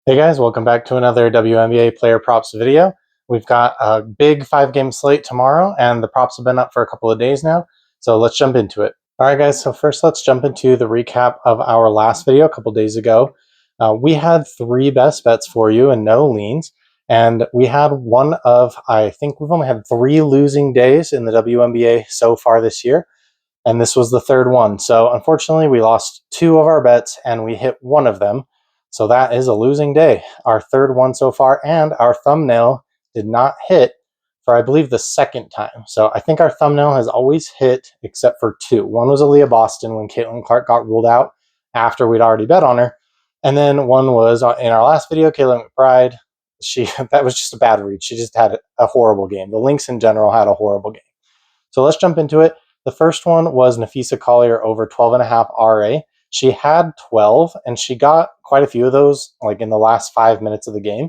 Hey guys, welcome back to another WNBA player props video. We've got a big 5-game slate tomorrow, and the props have been up for a couple of days now, so let's jump into it. Alright guys, so first let's jump into the recap of our last video a couple days ago. We had 3 best bets for you and no leans, and we had I think we've only had 3 losing days in the WNBA so far this year, and this was the 3rd one. So unfortunately we lost 2 of our bets and we hit 1 of them. So that is a losing day, our 3rd one so far, and our thumbnail did not hit for, I believe, the 2nd time. So I think our thumbnail has always hit except for 2. One was Aaliyah Boston when Caitlin Clark got ruled out after we'd already bet on her. And then one was in our last video, Kayla McBride. That was just a bad read. She just had a horrible game. The Lynx in general had a horrible game. So let's jump into it. The first one was Napheesa Collier over 12.5 RA. She had 12, and she got quite a few of those like in the last 5 minutes of the game.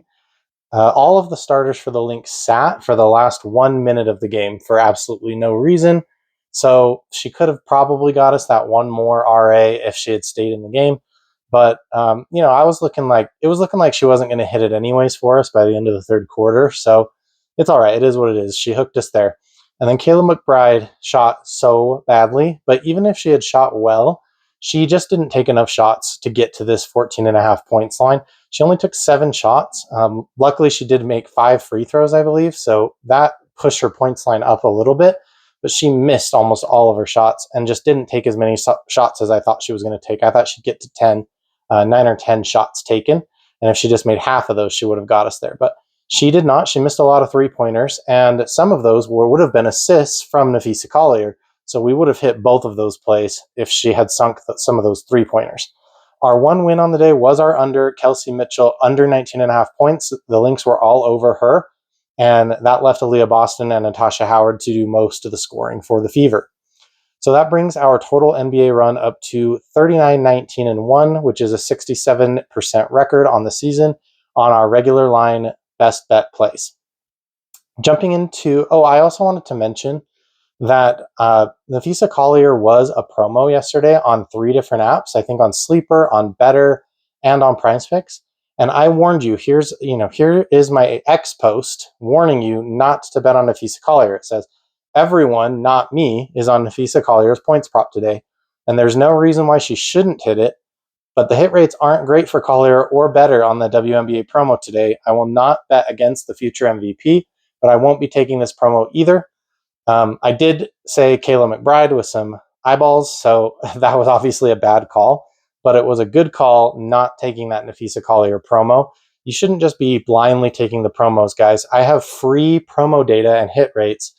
All of the starters for the Lynx sat for the last 1 minute of the game for absolutely no reason. So she could have probably got us that one more RA if she had stayed in the game. But it was looking like she wasn't going to hit it anyways for us by the end of the 3rd quarter. So it's all right. It is what it is. She hooked us there. And then Kayla McBride shot so badly, but even if she had shot well, she just didn't take enough shots to get to this 14.5 points line. She only took 7 shots. Luckily, she did make 5 free throws, I believe, so that pushed her points line up a little bit, but she missed almost all of her shots and just didn't take as many shots as I thought she was going to take. I thought she'd get to 9 or 10 shots taken, and if she just made half of those, she would have got us there. But she did not. She missed a lot of 3-pointers, and some of those would have been assists from Napheesa Collier. So we would have hit both of those plays if she had sunk some of those 3-pointers. Our one win on the day was our under, Kelsey Mitchell, under 19.5 points. The Lynx were all over her, and that left Aaliyah Boston and Natasha Howard to do most of the scoring for the Fever. So that brings our total NBA run up to 39-19-1, which is a 67% record on the season on our regular line best bet plays. Jumping into, I also wanted to mention that Napheesa Collier was a promo yesterday on 3 different apps, I think on Sleeper, on Better, and on PrizePicks. And I warned you, here is my X post warning you not to bet on Napheesa Collier. It says, everyone, not me, is on Napheesa Collier's points prop today. And there's no reason why she shouldn't hit it. But the hit rates aren't great for Collier or Better on the WNBA promo today. I will not bet against the future MVP, but I won't be taking this promo either. I did say Kayla McBride with some eyeballs, so that was obviously a bad call, but it was a good call not taking that Napheesa Collier promo. You shouldn't just be blindly taking the promos, guys. I have free promo data and hit rates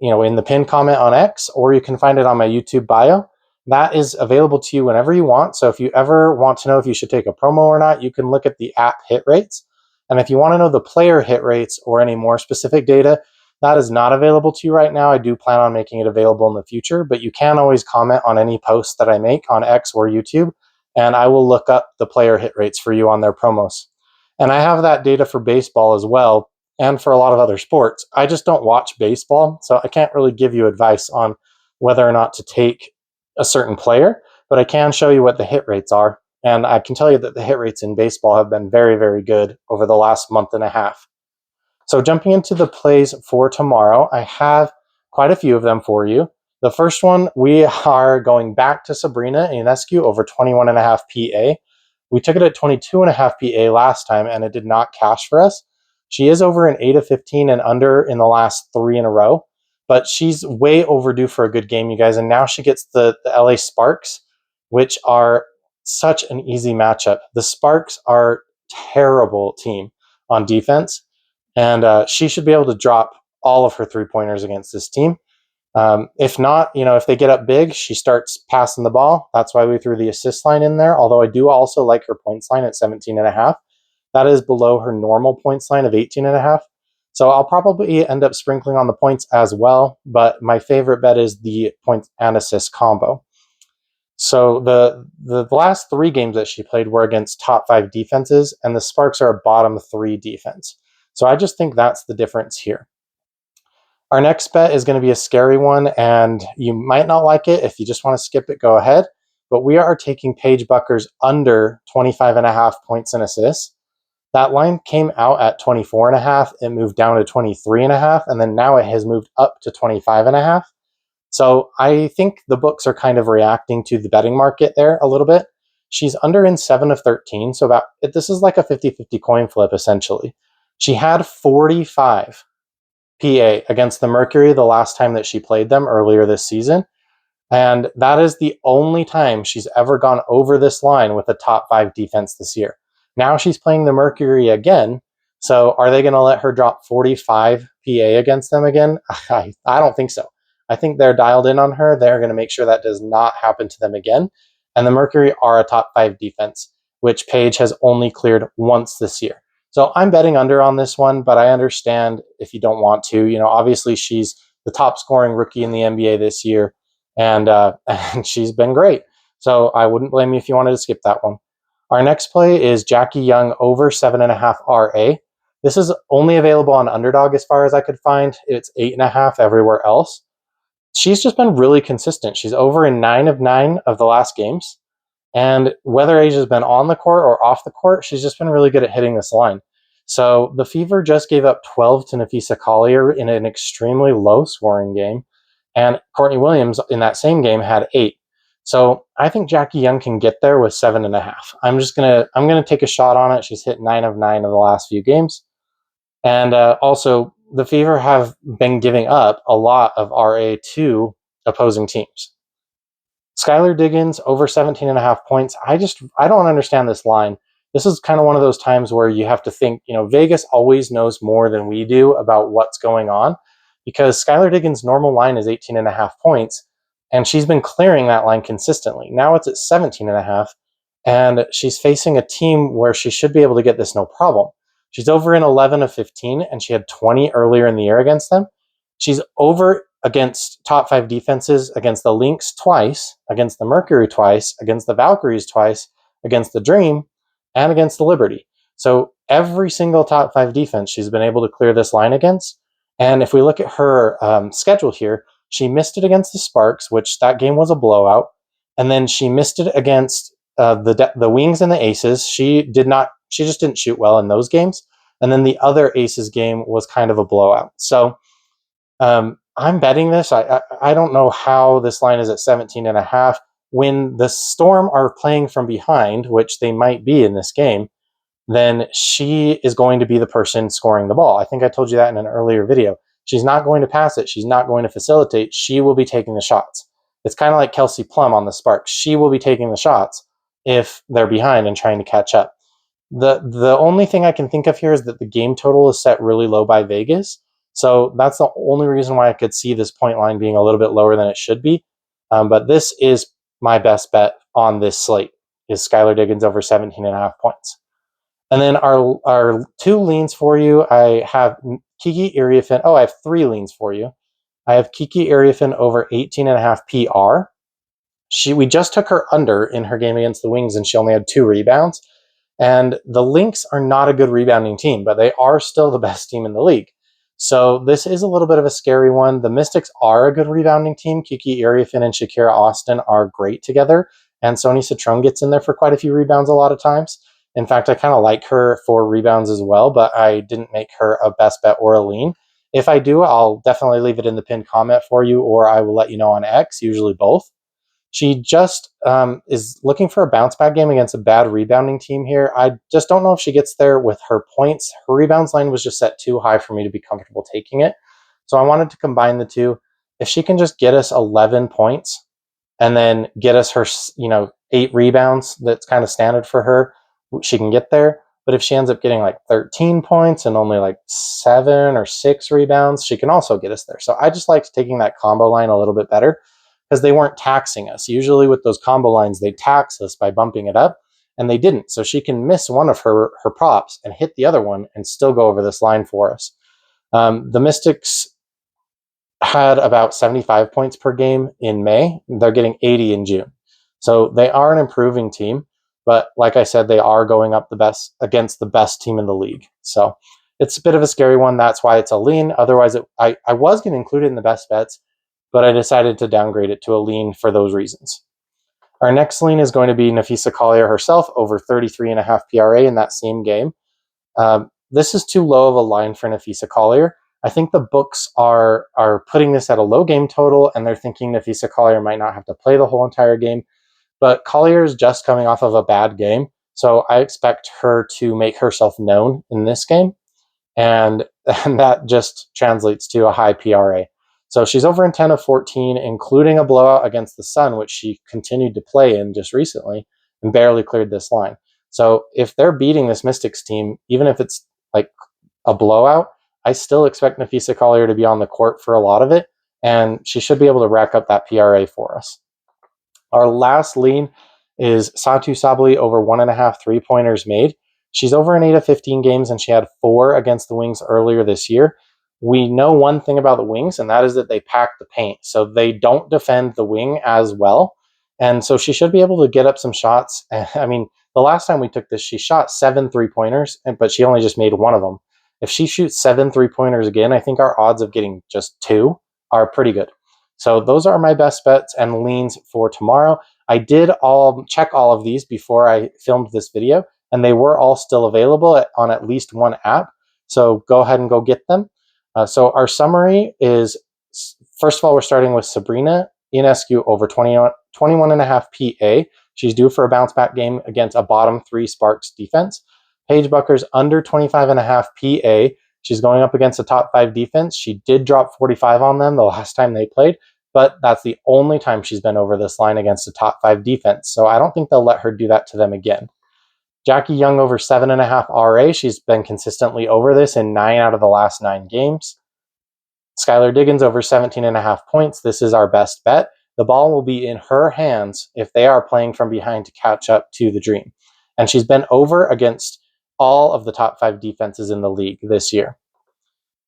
in the pinned comment on X, or you can find it on my YouTube bio. That is available to you whenever you want. So if you ever want to know if you should take a promo or not, you can look at the app hit rates. And if you want to know the player hit rates or any more specific data, that is not available to you right now. I do plan on making it available in the future, but you can always comment on any posts that I make on X or YouTube, and I will look up the player hit rates for you on their promos. And I have that data for baseball as well, and for a lot of other sports. I just don't watch baseball, so I can't really give you advice on whether or not to take a certain player, but I can show you what the hit rates are. And I can tell you that the hit rates in baseball have been very, very good over the last month and a half. So jumping into the plays for tomorrow, I have quite a few of them for you. The first one, we are going back to Sabrina Ionescu over 21.5 PA. We took it at 22.5 PA last time, and it did not cash for us. She is over an 8 of 15 and under in the last 3 in a row, but she's way overdue for a good game, you guys. And now she gets the LA Sparks, which are such an easy matchup. The Sparks are a terrible team on defense. And she should be able to drop all of her 3-pointers against this team. If not, if they get up big, she starts passing the ball. That's why we threw the assist line in there. Although I do also like her points line at 17.5. That is below her normal points line of 18.5. So I'll probably end up sprinkling on the points as well. But my favorite bet is the points and assist combo. So the last 3 games that she played were against top 5 defenses, and the Sparks are a bottom 3 defense. So I just think that's the difference here. Our next bet is going to be a scary one, and you might not like it. If you just want to skip it, go ahead. But we are taking Paige Bueckers under 25.5 points and assists. That line came out at 24.5. It moved down to 23.5, and then now it has moved up to 25.5. So I think the books are kind of reacting to the betting market there a little bit. She's under in 7 of 13, so this is like a 50-50 coin flip essentially. She had 45 PA against the Mercury the last time that she played them earlier this season. And that is the only time she's ever gone over this line with a top 5 defense this year. Now she's playing the Mercury again. So are they going to let her drop 45 PA against them again? I don't think so. I think they're dialed in on her. They're going to make sure that does not happen to them again. And the Mercury are a top 5 defense, which Paige has only cleared once this year. So I'm betting under on this one, but I understand if you don't want to. Obviously she's the top scoring rookie in the NBA this year. And she's been great. So I wouldn't blame you if you wanted to skip that one. Our next play is Jackie Young over 7.5 RA. This is only available on Underdog as far as I could find. It's 8.5 everywhere else. She's just been really consistent. She's over in 9 of 9 of the last games. And whether age has been on the court or off the court, she's just been really good at hitting this line. So the Fever just gave up 12 to Napheesa Collier in an extremely low scoring game. And Courtney Williams in that same game had 8. So I think Jackie Young can get there with 7.5. I'm gonna take a shot on it. She's hit 9 of 9 of the last few games. And also the Fever have been giving up a lot of RA to opposing teams. Skylar Diggins over 17.5 points. I don't understand this line. This is kind of one of those times where you have to think, Vegas always knows more than we do about what's going on, because Skylar Diggins' normal line is 18.5 points, and she's been clearing that line consistently. Now it's at 17.5, and she's facing a team where she should be able to get this no problem. She's over in 11 of 15, and she had 20 earlier in the year against them. She's over against top 5 defenses, against the Lynx twice, against the Mercury twice, against the Valkyries twice, against the Dream, and against the Liberty. So every single top 5 defense she's been able to clear this line against. And if we look at her schedule here, she missed it against the Sparks, which that game was a blowout. And then she missed it against the Wings and the Aces. She just didn't shoot well in those games. And then the other Aces game was kind of a blowout. So I'm betting this. I don't know how this line is at 17.5. When the Storm are playing from behind, which they might be in this game, then she is going to be the person scoring the ball. I think I told you that in an earlier video. She's not going to pass it. She's not going to facilitate. She will be taking the shots. It's kind of like Kelsey Plum on the Sparks. She will be taking the shots if they're behind and trying to catch up. The only thing I can think of here is that the game total is set really low by Vegas. So that's the only reason why I could see this point line being a little bit lower than it should be. But this is my best bet on this slate, is Skylar Diggins over 17.5 points. And then our 2 leans for you, I have Kiki Iriefin. I have 3 leans for you. I have Kiki Iriefin over 18.5 PR. We just took her under in her game against the Wings, and she only had 2 rebounds. And the Lynx are not a good rebounding team, but they are still the best team in the league. So this is a little bit of a scary one. The Mystics are a good rebounding team. Kiki Iriefin and Shakira Austin are great together. And Sonia Citron gets in there for quite a few rebounds a lot of times. In fact, I kind of like her for rebounds as well, but I didn't make her a best bet or a lean. If I do, I'll definitely leave it in the pinned comment for you, or I will let you know on X, usually both. She just is looking for a bounce back game against a bad rebounding team here. I just don't know if she gets there with her points. Her rebounds line was just set too high for me to be comfortable taking it. So I wanted to combine the two. If she can just get us 11 points and then get us her, 8 rebounds, that's kind of standard for her, she can get there. But if she ends up getting like 13 points and only like 7 or 6 rebounds, she can also get us there. So I just liked taking that combo line a little bit better, because they weren't taxing us. Usually with those combo lines, they tax us by bumping it up, and they didn't. So she can miss one of her props and hit the other one and still go over this line for us. The Mystics had about 75 points per game in May. They're getting 80 in June. So they are an improving team, but like I said, they are going up against the best team in the league. So it's a bit of a scary one. That's why it's a lean. Otherwise, I was going to include it in the best bets, but I decided to downgrade it to a lean for those reasons. Our next lean is going to be Napheesa Collier herself over 33.5 PRA in that same game. This is too low of a line for Napheesa Collier. I think the books are putting this at a low game total, and they're thinking Napheesa Collier might not have to play the whole entire game. But Collier is just coming off of a bad game, so I expect her to make herself known in this game, and that just translates to a high PRA. So she's over in 10 of 14, including a blowout against the Sun, which she continued to play in just recently and barely cleared this line. So if they're beating this Mystics team, even if it's like a blowout, I still expect Napheesa Collier to be on the court for a lot of it, and she should be able to rack up that PRA for us. Our last lean is Satou Sabally over 1.5 3-pointers made. She's over in 8 of 15 games, and she had 4 against the Wings earlier this year. We know one thing about the Wings, and that is that they pack the paint. So they don't defend the wing as well. And so she should be able to get up some shots. I mean, the last time we took this, she shot 7 3-pointers, but she only just made 1 of them. If she shoots 7 3-pointers again, I think our odds of getting just 2 are pretty good. So those are my best bets and leans for tomorrow. I did check all of these before I filmed this video, and they were all still available on at least one app. So go ahead and go get them. So our summary is, first of all, we're starting with Sabrina Ionescu over 21.5 PA. She's due for a bounce back game against a bottom 3 Sparks defense. Paige Bueckers under 25.5 PA. She's going up against a top 5 defense. She did drop 45 on them the last time they played, but that's the only time she's been over this line against a top 5 defense. So I don't think they'll let her do that to them again. Jackie Young over 7.5 RA. She's been consistently over this in 9 out of the last 9 games. Skylar Diggins over 17.5 points. This is our best bet. The ball will be in her hands if they are playing from behind to catch up to the Dream. And she's been over against all of the top 5 defenses in the league this year.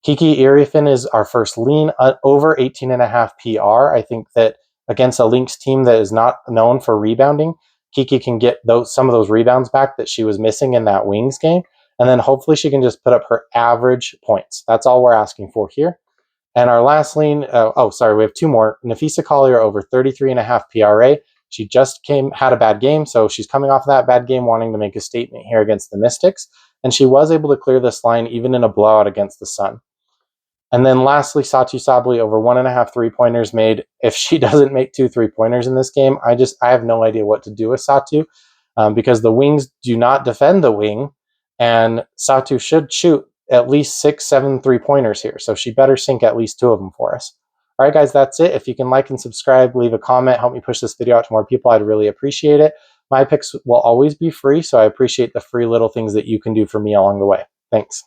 Kiki Iriefin is our first lean, over 18.5 PR. I think that against a Lynx team that is not known for rebounding, Kiki can get some of those rebounds back that she was missing in that Wings game. And then hopefully she can just put up her average points. That's all we're asking for here. And our last lean, we have 2 more. Napheesa Collier over 33.5 PRA. She just had a bad game, so she's coming off of that bad game, wanting to make a statement here against the Mystics. And she was able to clear this line even in a blowout against the Sun. And then lastly, Satou Sabally over 1.5 3-pointers made. If she doesn't make 2 3-pointers in this game, I have no idea what to do with Satou, because the Wings do not defend the wing, and Satou should shoot at least 6, 7 3-pointers here. So she better sink at least 2 of them for us. All right, guys, that's it. If you can like and subscribe, leave a comment, help me push this video out to more people, I'd really appreciate it. My picks will always be free, so I appreciate the free little things that you can do for me along the way. Thanks.